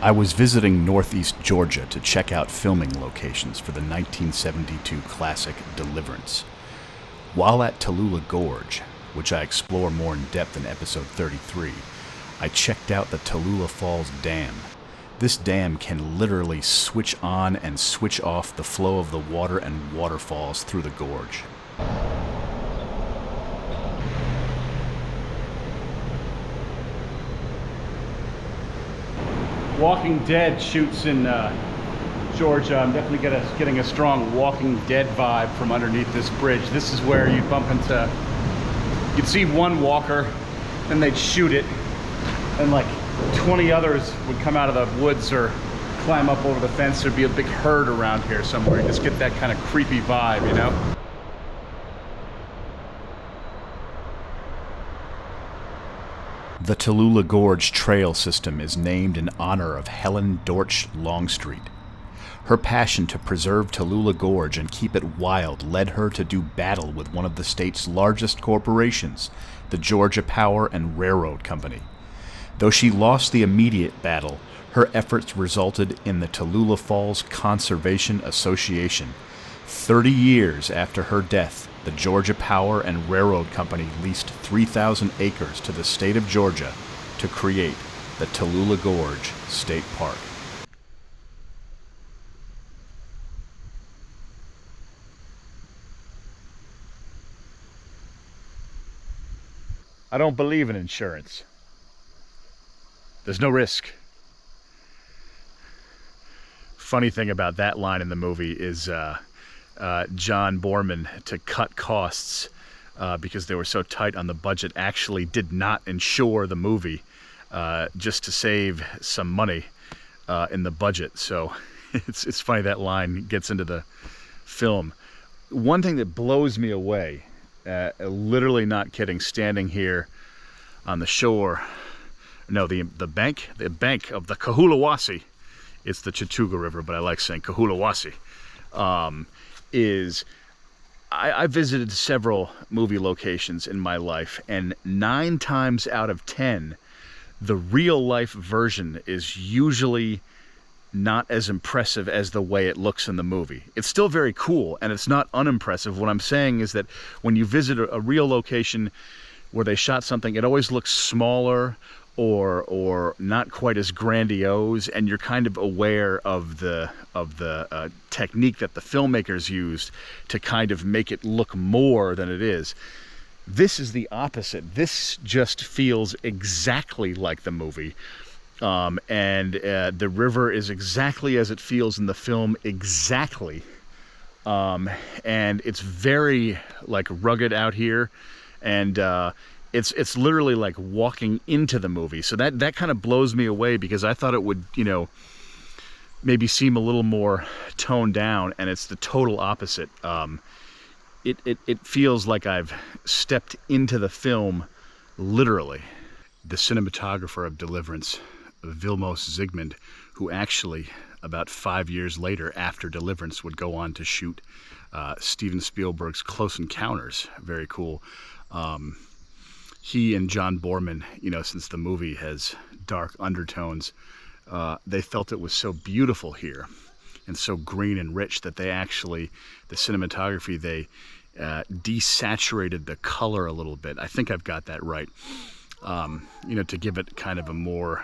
I was visiting northeast Georgia to check out filming locations for the 1972 classic Deliverance. While at Tallulah Gorge, which I explore more in depth in episode 33, I checked out the Tallulah Falls Dam. This dam can literally switch on and switch off the flow of the water and waterfalls through the gorge. Walking Dead shoots in Georgia. I'm definitely getting a strong Walking Dead vibe from underneath this bridge. This is where you'd bump into, you'd see one walker, then they'd shoot it, and like 20 others would come out of the woods or climb up over the fence. There'd be a big herd around here somewhere. You just get that kind of creepy vibe, you know? The Tallulah Gorge Trail System is named in honor of Helen Dortch Longstreet. Her passion to preserve Tallulah Gorge and keep it wild led her to do battle with one of the state's largest corporations, the Georgia Power and Railroad Company. Though she lost the immediate battle, her efforts resulted in the Tallulah Falls Conservation Association. 30 years after her death, the Georgia Power and Railroad Company leased 3,000 acres to the state of Georgia to create the Tallulah Gorge State Park. I don't believe in insurance. There's no risk. Funny thing about that line in the movie is John Boorman, to cut costs because they were so tight on the budget, actually did not insure the movie just to save some money in the budget. So it's funny that line gets into the film. One thing that blows me away, literally not kidding, standing here on the shore, no, the bank of the Kahulawasi, it's the Chattooga River, but I like saying Kahulawasi, is I visited several movie locations in my life, and 9 times out of 10, the real life version is usually not as impressive as the way it looks in the movie. It's still very cool, and it's not unimpressive. What I'm saying is that when you visit a real location where they shot something, it always looks smaller or not quite as grandiose, and you're kind of aware of the technique that the filmmakers used to kind of make it look more than it is. This is the opposite. This just feels exactly like the movie. And the river is exactly as it feels in the film, exactly. And it's very like rugged out here, and it's literally like walking into the movie. So that kind of blows me away, because I thought it would, you know, maybe seem a little more toned down, and it's the total opposite. It feels like I've stepped into the film, literally. The cinematographer of Deliverance, Vilmos Zsigmond, who actually about 5 years later, after Deliverance, would go on to shoot Steven Spielberg's Close Encounters. Very cool. He and John Boorman, you know, since the movie has dark undertones, they felt it was so beautiful here and so green and rich that they actually, the cinematography, they desaturated the color a little bit. I think I've got that right. You know, to give it kind of a more,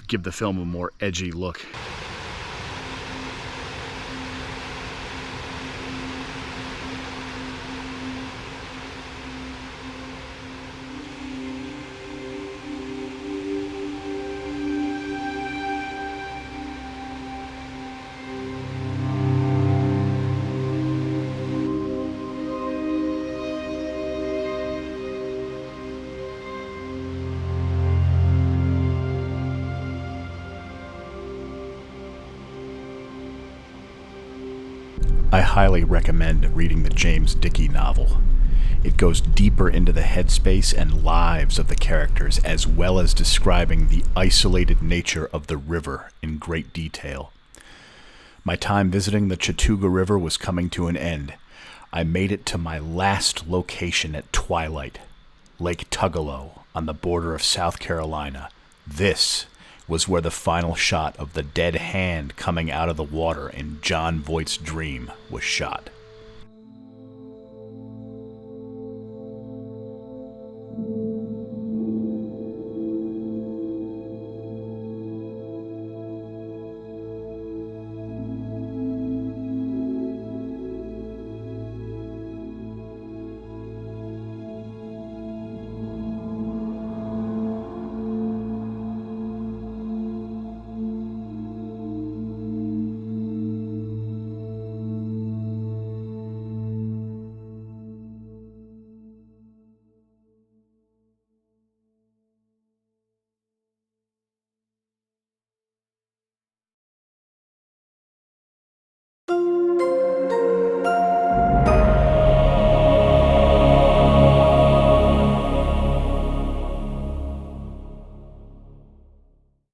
give the film a more edgy look. I highly recommend reading the James Dickey novel. It goes deeper into the headspace and lives of the characters, as well as describing the isolated nature of the river in great detail. My time visiting the Chattooga River was coming to an end. I made it to my last location at twilight, Lake Tugalo on the border of South Carolina. This was where the final shot of the dead hand coming out of the water in Jon Voight's dream was shot.